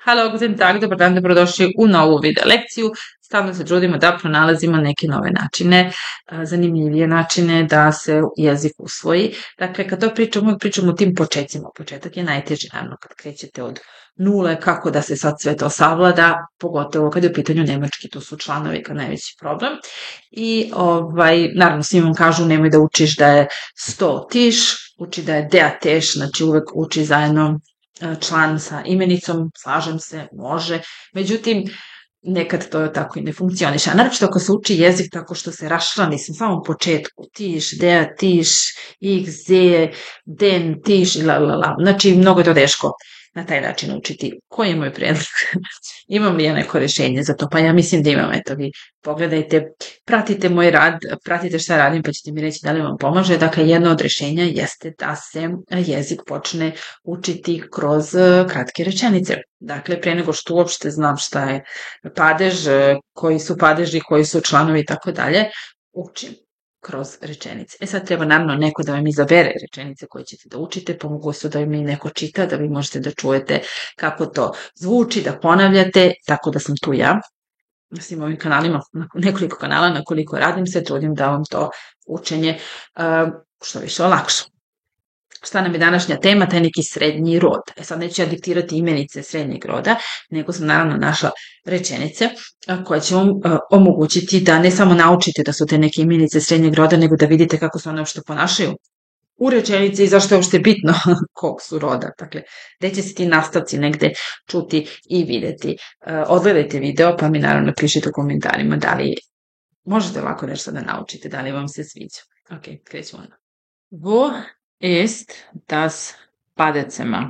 Halo, guten Tag, dobar dan, dobrodošli u novu video lekciju. Stalno se trudimo da pronalazimo neke nove načine, zanimljivije načine da se jezik usvoji. Dakle, kad to pričamo, uvijek pričamo o tim početcima. Početak je najteži, naravno, kad krećete od nule, kako da se sad sve to savlada, pogotovo kad je u pitanju nemački, to su članovi kao najveći problem. I, naravno, svi vam kažu nemoj da učiš da je 100 tiš, uči da je der tiš, znači uvek uči zajedno član sa imenicom, slažem se, može, međutim, nekad to tako i ne funkcioniše. A naročito ako se uči jezik tako što se raščlani u samom početku, tiš, der, tiš, ich, sehe, den, tiš, la. Znači, mnogo je to teško na taj način učiti. Koji je moj predlog? Imam li ja neko rešenje za to? Pa ja mislim da imam. Eto, vi pogledajte, pratite moj rad, pratite šta radim, pa ćete mi reći da li vam pomaže. Dakle, jedno od rešenja jeste da se jezik počne učiti kroz kratke rečenice. Dakle, pre nego što uopšte znam šta je padež, koji su padeži, koji su članovi i tako dalje, učim kroz rečenice. Sad treba naravno neko da vam izabere rečenice koje ćete da učite, pomogu su da vam i neko čita, da vi možete da čujete kako to zvuči, da ponavljate, tako da sam tu ja. Na svim ovim kanalima, nekoliko kanala na koliko radim se, trudim da vam to učenje što više olakša. Šta nam je današnja tema? Taj neki srednji rod. Sad neću ja diktirati imenice srednjeg roda, nego sam naravno našla rečenice koje će vam omogućiti da ne samo naučite da su te neke imenice srednjeg roda, nego da vidite kako se one uopšte ponašaju u rečenici i zašto je uopšte bitno kog su roda. Dakle, gde će se ti nastavci negde čuti i videti. Odgledajte video, pa mi naravno pišite u komentarima da li možete ovako nešto da naučite, da li vam se sviđa. Ok, krećemo. Wo ist das Badezimmer?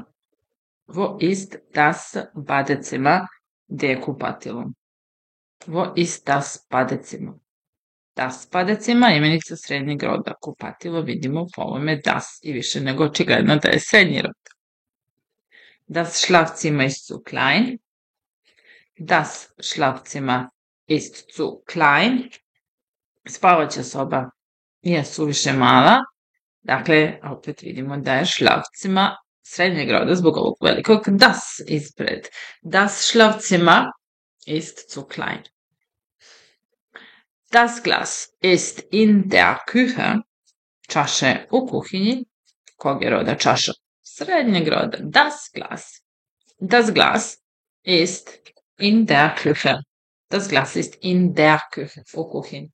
Wo ist das Badezimmer? Gde je kupatilo? Wo ist das Badezimmer? Das Badezimmer, imenica srednjeg roda. Kupatilo vidimo po ovome das i više nego očigledno da je srednji rod. Das Schlafzimmer ist zu klein. Das Schlafzimmer ist zu klein. Spavaća soba je suviše mala. Dakle, opet vidimo da je Schlafzimmer srednjeg roda zbog ovog velikog das ispred. Das Schlafzimmer ist zu klein. Das Glas ist in der Küche. Čaša u kuhinji. Kog je roda čaša? Srednjeg roda. Das Glas ist in der Küche. Das Glas ist in der Küche. U kuhinji.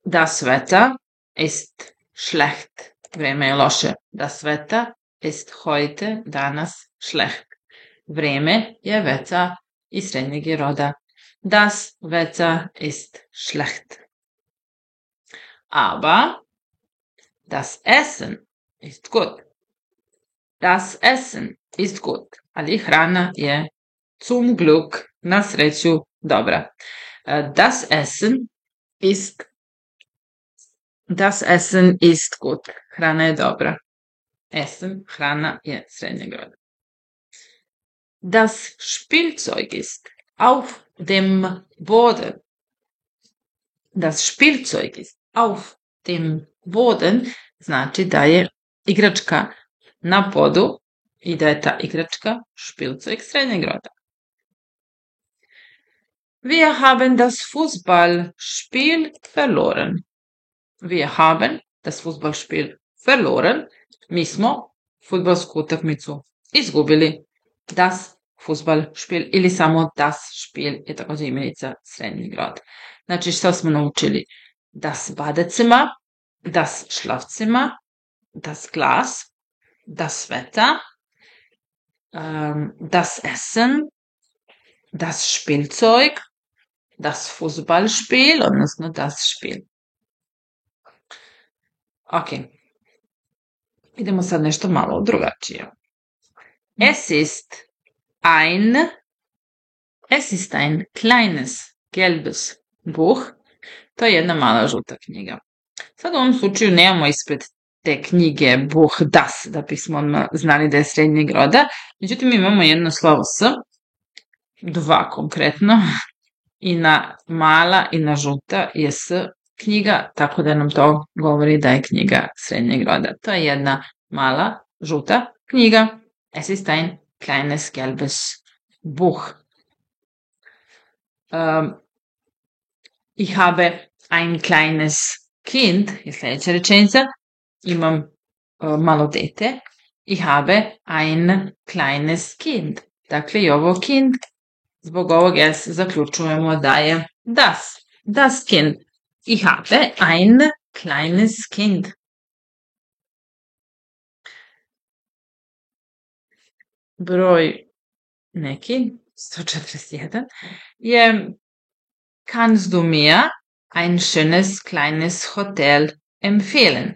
Das Wetter ist schlecht. Vreme je loše. Das Wetter ist heute, danas, schlecht. Vreme je veca i srednjeg je roda. Das Wetter ist schlecht. Aber das Essen ist gut. Das Essen ist gut. Ali hrana je zum Glück, na sreću, dobra. Das Essen ist gut. Hrana je dobra. Essen, hrana je srednjeg roda. Das Spielzeug ist auf dem Boden. Das Spielzeug ist auf dem Boden znači da je igračka na podu i da je ta igračka Spielzeug srednjeg roda. Wir haben das Fußballspiel verloren. Wir haben das Fußballspiel verloren. Mi smo fudbalsku utakmicu izgubili. Das Fußballspiel ili samo das Spiel je također imenica srednjeg roda. Znači što smo naučili? Das Badezimmer, das Schlafzimmer, das Glas, das Wetter, das Essen, das Spielzeug, das Fußballspiel, odnosno das Spiel. Ok. Idemo sad nešto malo drugačije. Es ist ein kleines gelbes Buch. To je jedna mala žuta knjiga. Sad u ovom slučaju nemamo ispred te knjige Buch das, da bismo znali da je srednjeg roda. Međutim, imamo jedno slovo s, dva konkretno, i na mala i na žuta je s knjiga, tako da nam to govori da je knjiga srednjeg roda. To je jedna mala žuta knjiga. Es ist ein kleines gelbes Buch. Ich habe ein kleines Kind, je sljedeća rečenica, imam malo dete. Ich habe ein kleines Kind. Dakle, i ovo kind, zbog ovog S zaključujemo da je das. Das Kind. Ich habe ein kleines Kind. Broj neki, 141, je kannst du mir ein schönes kleines Hotel empfehlen?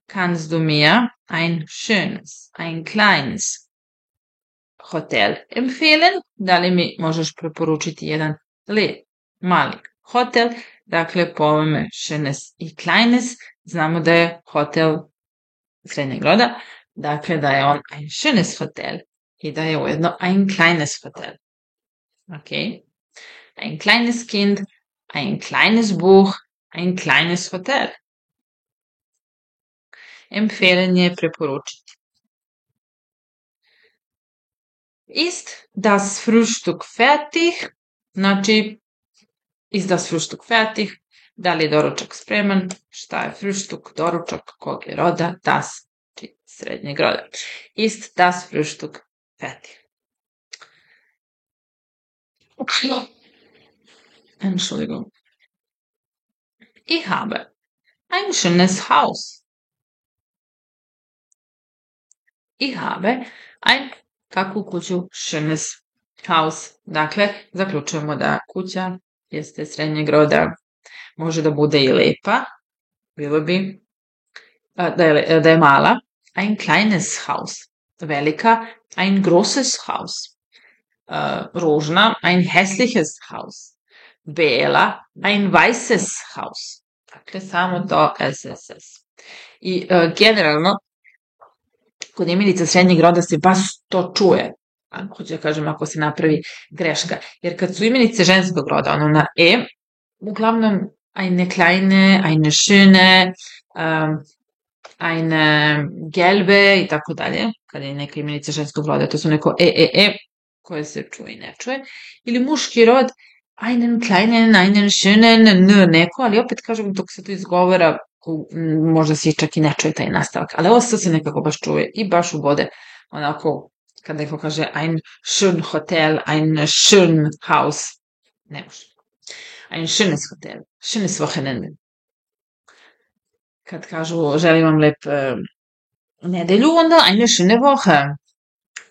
Kannst du mir ein schönes, ein kleines hotel empfehlen? Da li mi možeš preporučiti jedan lijep, mali hotel? Dakle, po ovome schönes i kleines znamo da je hotel srednjeg roda, dakle da je on ein schönes Hotel i da je ujedno ein kleines Hotel. Ok? Ein kleines Kind, ein kleines Buch, ein kleines Hotel. Empfehlen je preporučiti. Ist das Frühstück fertig? Znači, ist das Frühstück fertig? Da li je doručak spreman? Šta je Frühstück? Doručak kog je roda? Das, znači srednjeg roda. Ist das Frühstück fertig? Entschuldigung. Ich habe ein schönes Haus. Ich habe ein kakvu kuću schönes Haus. Dakle, zaključujemo da kuća jeste srednjeg roda. Može da bude i lepa. Bilo bi da je mala. Ein kleines Haus. Velika. Ein großes Haus. Ružna. Ein hässliches Haus. Bela. Ein weißes Haus. Dakle, samo to SSS. I generalno, kod imenice srednjeg roda se baš to čuje. Hoću da kažem ako se napravi greška. Jer kad su imenice ženskog roda, ono na E, uglavnom eine kleine, eine schöne, eine gelbe i tako dalje. Kada je neka imenica ženskog roda, to su neko koje se čuje i ne čuje. Ili muški rod, einen kleinen, einen schönen, neko, ali opet kažem dok se to izgovara, možda se čak i ne čuje taj nastavak. Ali ovo sad se nekako baš čuje i baš ubode onako kad neko kaže ein schön Hotel, ein schön Haus. Ne može. Ein schönes Hotel, schönes Wochenende. Kad kažu želim vam lep nedelju, onda eine schöne Woche.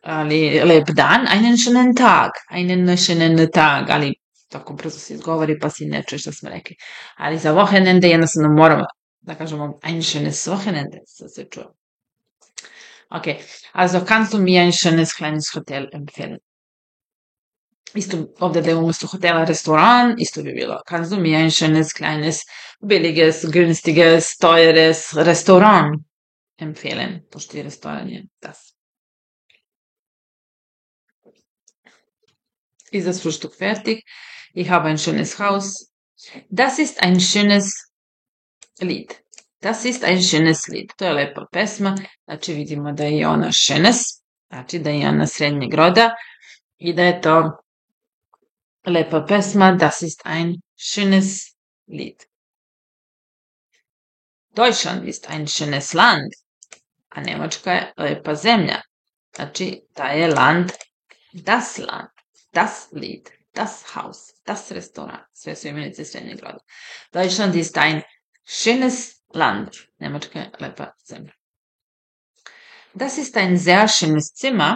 Ali lep dan, einen schönen Tag, einen schönen Tag, ali tako brzo se izgovori pa si ne čuje što smo rekli. Ali za Wochenende jednostavno moramo da kažemo ein schönes Wochenende, da se čuje. Ok, also kannst du mir ein schönes kleines Hotel empfehlen? Isto ovdje da je umjesto hotela restoran, isto bi bilo kannst du mir ein schönes kleines billiges, günstiges, teures Restaurant empfehlen? Pošto je restoran je das. Ist das Frühstück fertig? Ich habe ein schönes Haus. Das ist ein schönes Lied. Das ist ein schönes Lied. To je lepa pesma. Znači vidimo da je ona schönes. Znači da je ona srednjeg roda. I da je to lepa pesma. Das ist ein schönes Lied. Deutschland ist ein schönes Land. A Nemačka je lepa zemlja. Znači da je Land. Das Lied, das Haus, das Restaurant, sve su imenice srednjeg roda. Deutschland ist ein schönes Land. Nemačka je lepa zemlja. Das ist ein sehr schönes Zimmer.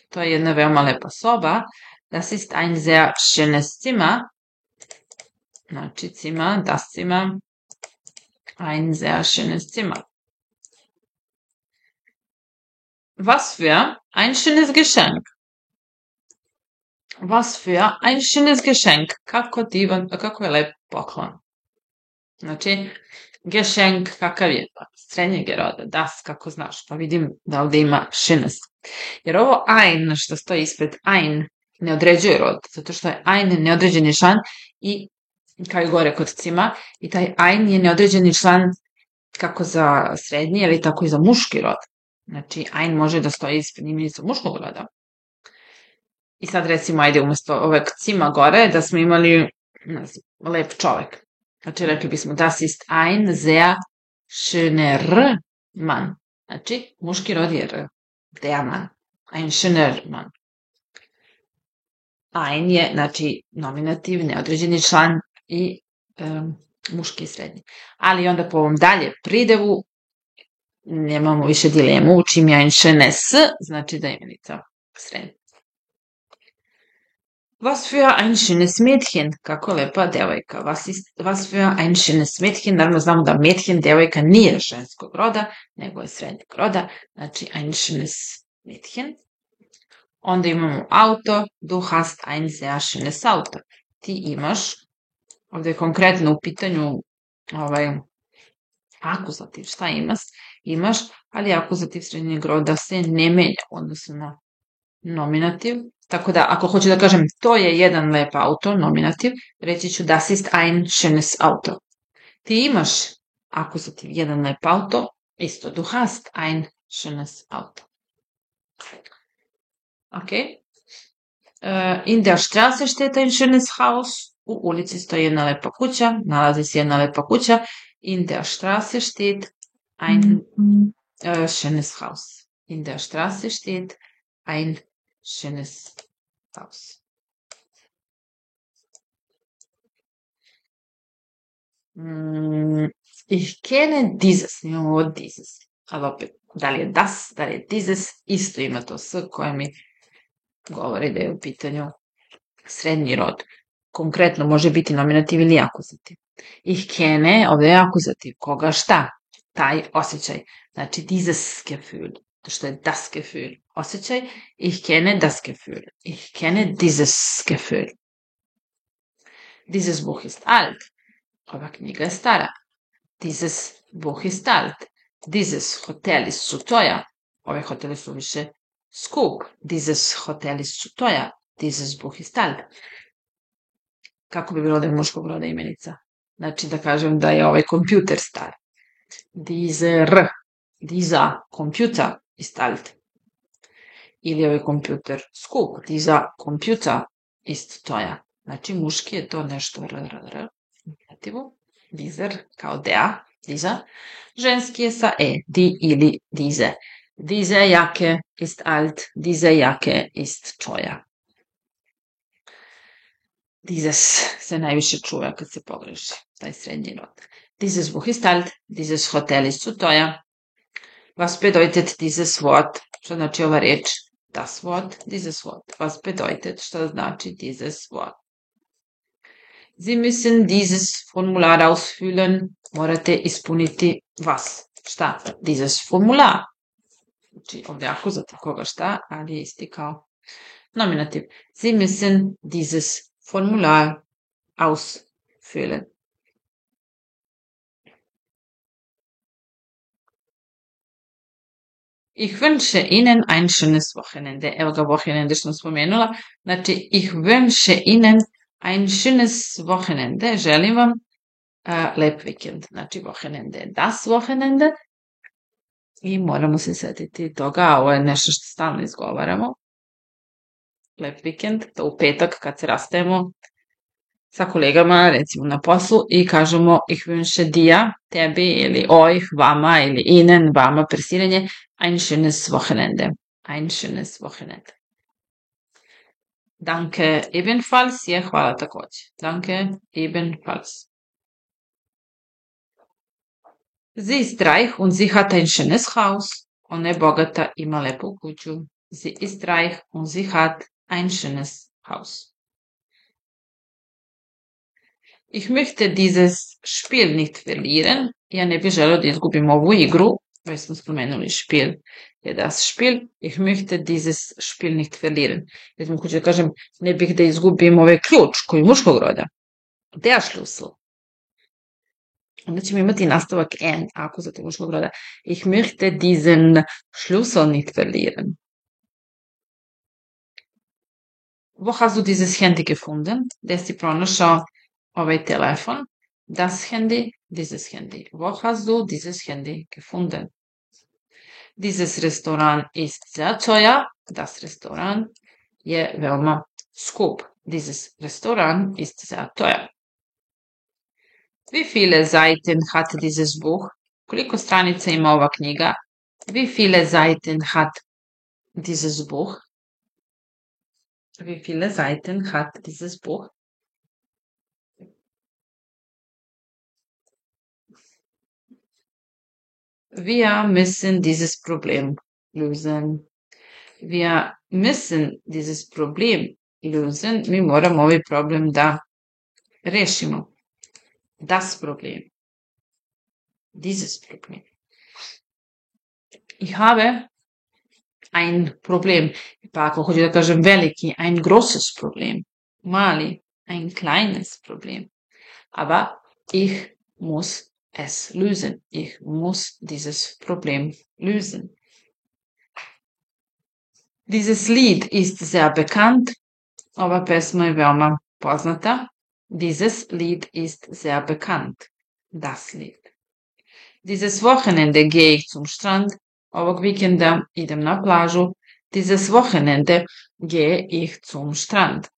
To je jedna veoma lepa soba. Das ist ein sehr schönes Zimmer. Znači Zimmer, das Zimmer. Ein sehr schönes Zimmer. Was für ein schönes Geschenk. Was für ein schönes Geschenk. Kako je lep poklon. Znači, Geschenk kakav je, srednjeg je roda, das kako znaš, pa vidim da ovdje ima schönes. Jer ovo ein što stoji ispred ein ne određuje rod, zato što je ein neodređeni član i kao i gore kod cima, i taj ein je neodređeni član kako za srednji, ali tako i za muški rod. Znači, ein može da stoji ispred imenice muškog roda. I sad recimo, ajde, umesto ovog cima gore, da smo imali, ne znam, lep čovek. Znači, rekli bismo, das ist ein sehr schöner Mann. Znači, muški rod je R. Der Mann. Ein schöner Mann. Ein je, znači, nominativ, neodređeni član i muški i srednji. Ali onda po ovom dalje pridevu nemamo više dilemu, čim je ein schönes, znači da je imenica srednja. Was für ein schönes Mädchen, kako lepa devojka. Was für ein schönes Mädchen, naravno znamo da Mädchen, devojka, nije ženskog roda, nego je srednjeg roda, znači ein schönes Mädchen. Onda imamo auto, du hast ein sehr schönes Auto. Ti imaš, ovdje je konkretno u pitanju akuzativ, šta imaš, ali akuzativ srednjeg roda se ne menja u odnosu na nominativ. Tako da, ako hoću da kažem to je jedan lep auto, nominativ, reći ću das ist ein schönes Auto. Ti imaš akuzativ jedan lep auto, isto, du hast ein schönes Auto. Ok. In der Straße steht ein schönes Haus. U ulici stoji jedna lepa kuća, nalazi se jedna lepa kuća. In der Straße steht ein schönes Haus. In der Straße steht ein schönes Haus. Ich kenne dieses. Imamo ovo dieses. Ali opet, da li je das, da li je dieses, isto ima to s koje mi govori da je u pitanju srednji rod. Konkretno može biti nominativ ili akuzativ. Ich kenne, ovdje je akuzativ. Koga šta? Taj osjećaj. Znači dieses Gefühl. To što je das Gefühl. Osjećaj. Ich kenne das Gefühl. Ich kenne dieses Gefühl. Dieses Buch ist alt. Ova knjiga je stara. Dieses Buch ist alt. Dieses Hotel ist zu teuer. Ove hoteli su više skup. Dieses Hotel ist zu teuer. Dieses Buch ist alt. Kako bi bilo da je muškog roda imenica? Znači da kažem da je ovaj kompjuter star. Dieser Computer ist alt. Ili ovaj kompjuter skup. Dieser Computer ist teuer. Znači muški je to nešto r. Dieser kao dieser. Ženski je sa die ili diese. Diese Jacke ist alt. Diese Jacke ist teuer. Dieses se najviše čuva kad se pogreši, taj srednji rod. Dieses Buch ist alt, dieses Hotel ist zu teuer. Was bedeutet dieses Wort? Što znači ova reč? Das Wort, dieses Wort. Was bedeutet? Što znači dieses Wort? Sie müssen dieses Formular ausfüllen. Morate ispuniti was? Šta? Dieses Formular. Znači ovdje akuzativ koga šta, ali je isti kao nominativ. Sie müssen dieses Formular ausfüllen. Ich wünsche Ihnen ein schönes Wochenende. Evo ga Wochenende što sam spomenula. Znači, ich wünsche Ihnen ein schönes Wochenende. Želim vam lep vikend. Znači, Wochenende. Das Wochenende. I moramo se setiti toga. Ovo je nešto što stalno izgovaramo. Lep vikend. To u petak kad se rastajemo sa kolegama, recimo na poslu, i kažemo ich wünsche dir, tebi, ili euch, vama, ili ihnen, vama, presiranje, ein schönes Wochenende. Ein schönes Wochenende. Danke ebenfalls je hvala takođe. Danke ebenfalls. Sie ist reich und sie hat ein schönes Haus. Ona je bogata, ima lepu kuću. Sie ist reich und sie hat ein schönes Haus. Ich möchte dieses Spiel nicht verlieren. Ja ne bih želeo da izgubim ovu igru. Već smo spomenuli Spiel je das Spiel. Ich möchte dieses Spiel nicht verlieren. Recimo, hoću da kažem, ne bih da izgubim ovaj ključ koji je muškog roda. Der Schlüssel. Onda ćemo imati nastavak N, ako za te muškog roda. Ich möchte diesen Schlüssel nicht verlieren. Wo hast du dieses Handy gefunden? Gde si pronašao ovaj telefon? Das Handy, dieses Handy. Wo hast du dieses Handy gefunden? Dieses Restaurant ist sehr teuer. Das Restaurant je veoma skup. Dieses Restaurant ist sehr teuer. Wie viele Seiten hat dieses Buch? Koliko stranica ima ova knjiga? Wie viele Seiten hat dieses Buch? Wie viele Seiten hat dieses Buch? Wir müssen dieses Problem lösen. Wir müssen dieses Problem lösen. Mi moramo ovaj problem da rešimo. Das Problem. Dieses Problem. Ich habe ein Problem. Pa ako hoću da kažem veliki, ein großes Problem. Mali, ein kleines Problem. Aber ich muss es lösen. Ich muss dieses Problem lösen. Dieses Lied ist sehr bekannt. Ova pesma je veoma poznata. Dieses Lied ist sehr bekannt. Das Lied. Dieses Wochenende gehe ich zum Strand. Ovog vikenda idem na plažu. Dieses Wochenende gehe ich zum Strand.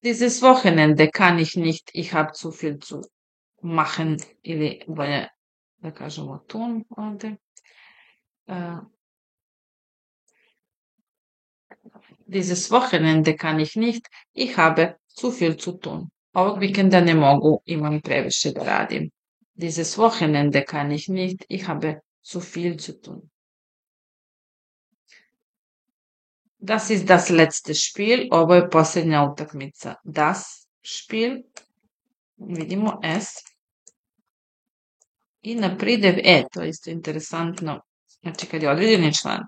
Dieses Wochenende kann ich nicht. Ich habe zu viel zu machen. Ili bolje da kažemo tun ovde. Dieses Wochenende kann ich nicht. Ich habe zu viel zu tun. Ovog vikenda ne mogu, imam previše da radim. Dieses Wochenende kann ich nicht. Ich habe zu viel zu tun. Das ist das letzte Spiel. Ovo je posljednja utakmica. Das Spiel. Vidimo S. I na pridev E. To je isto interesantno. Znači kad je određeni član.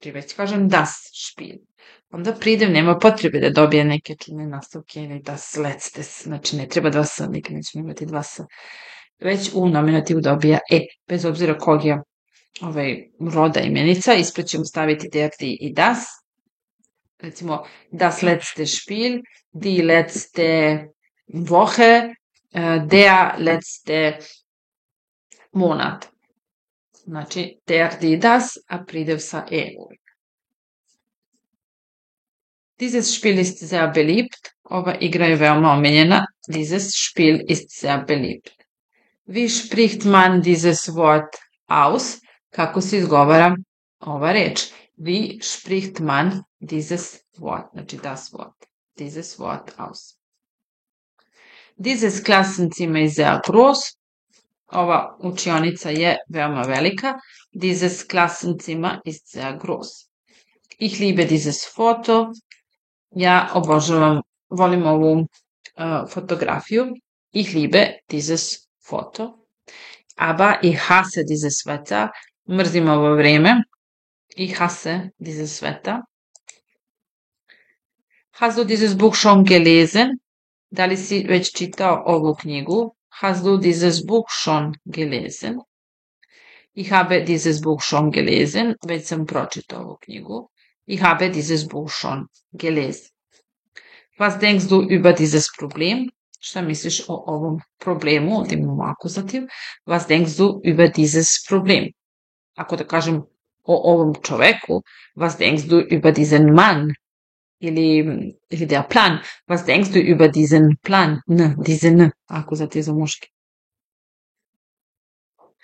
Već kažem das Spiel. Onda pridev nema potrebe da dobije neke čudne nastavke ili das letztes. Znači ne treba dva s, nikad nećemo imati dva s. Već u nominativu dobija E. Bez obzira kog je roda imenica, ispred ćemo staviti der, die i das. Recimo, das letzte Spiel, die letzte Woche, der letzte Monat. Znači, der, die, das, a pridev sa E uvijek. Dieses Spiel ist sehr beliebt. Ova igra je veoma omiljena. Dieses Spiel ist sehr beliebt. Wie spricht man dieses Wort aus? Kako se izgovara ova reč? Wie spricht man dieses Wort? Znači das Wort. Dieses Wort aus. Dieses Klassenzimmer ist sehr groß. Ova učionica je veoma velika. Dieses Klassenzimmer ist sehr groß. Ich liebe dieses Foto. Ja obožavam, volim ovu fotografiju. Ich liebe dieses Foto. Aber ich hasse dieses Wetter. Mrzim ovo vreme. Ich hasse dieses Wetter. Hast du dieses Buch schon gelesen? Da li si već čitao ovu knjigu? Hast du dieses Buch schon gelesen? Ich habe dieses Buch schon gelesen. Već sam pročitao ovu knjigu. Ich habe dieses Buch schon gelesen. Was denkst du über dieses Problem? Šta misliš o ovom problemu? Ovdje imamo akuzativ. Was denkst du über dieses Problem? Ako da kažem o ovom čoveku, was denkst du über diesen Mann? Ili der Plan. Was denkst du über diesen Plan? Diesen akuzativ za muški.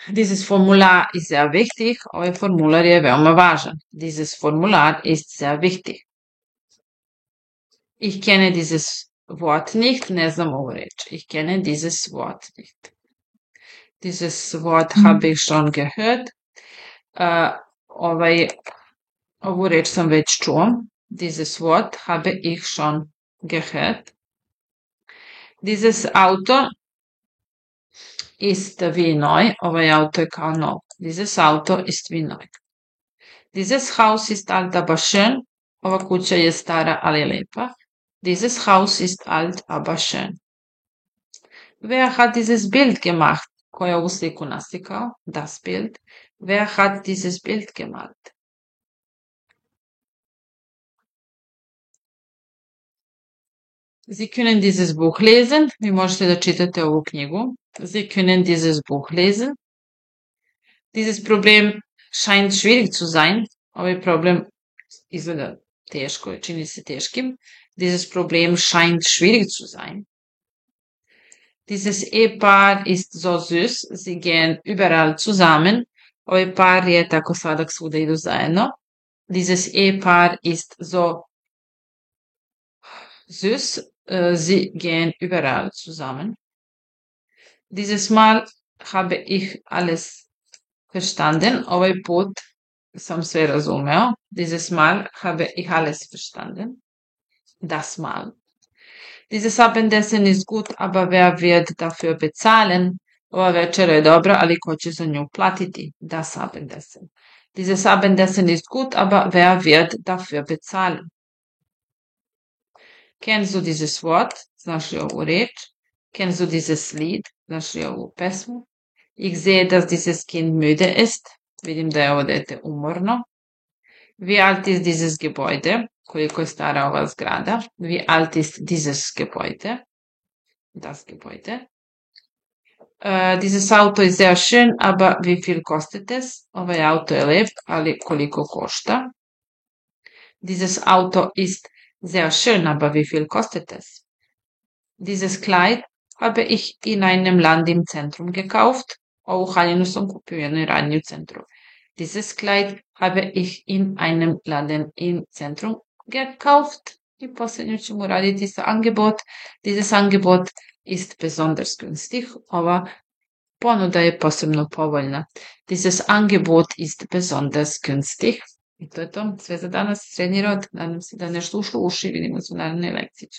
Dieses Formular ist sehr wichtig. Ovaj formular je veoma važan. Dieses Formular ist sehr wichtig. Ich kenne dieses Wort nicht. Ne znam ovu reč. Ich kenne dieses Wort nicht. Dieses Wort habe ich schon gehört. Ovu reč sam već čuo. Dieses Wort habe ich schon gehört. Dieses Auto ist wie neu. Ovaj auto je kao nov. Dieses Auto ist wie neu. Dieses Haus ist alt, aber schön. Ova kuća je stara, ali lepa. Dieses Haus ist alt, aber schön. Wer hat dieses Bild gemacht? Ko je ovu sliku naslikao? Das Bild. Wer hat dieses Bild gemalt? Sie können dieses Buch lesen. Vi možete da čitate ovu knjigu. Sie können dieses Buch lesen. Dieses Problem scheint schwierig zu sein. Ovaj problem izgleda teško, čini se teškim. Dieses Problem scheint schwierig zu sein. Dieses Ehepaar ist so süß, sie gehen überall zusammen. Ovaj par je tako sladak, svuda idu zajedno. Dieses Ehepaar ist so süß, sie gehen überall zusammen. Dieses Mal habe ich alles verstanden. Ovaj put sam sve razumeo. Dieses Mal habe ich alles verstanden. Das Mal. Dieses Abendessen ist gut, aber wer wird dafür bezahlen? Ova večera je dobra, ali ko će za nju platiti? Das Abendessen. Dieses Abendessen ist gut, aber wer wird dafür bezahlen? Kennst du dieses Wort? Znaš li ovu reč? Kennst du dieses Lied? Znaš li ovu pesmu? Ich sehe, dass dieses Kind müde ist. Vidim da je ovo dete umorno. Wie alt ist dieses Gebäude? Koliko je stara ova zgrada? Wie alt ist dieses Gebäude? Das Gebäude. Dieses Auto ist sehr schön, aber wie viel kostet es? Ovaj auto je lep, ali koliko košta? Dieses Auto ist sehr schön, aber wie viel kostet es? Dieses Kleid habe ich in einem Land im Zentrum gekauft. Ovu haljinu sam kupio u jednoj radnji u centru. Dieses Kleid habe ich in einem Laden im Zentrum gekauft. I posljednju ćemo raditi sa Angebot. Dieses Angebot ist besonders günstig. Ova ponuda je posebno povoljna. Dieses Angebot ist besonders günstig. I to je to. Sve za danas. Srednji rod. Nadam se da je nešto ušlo u uši. Vidimo se u narednoj lekciji.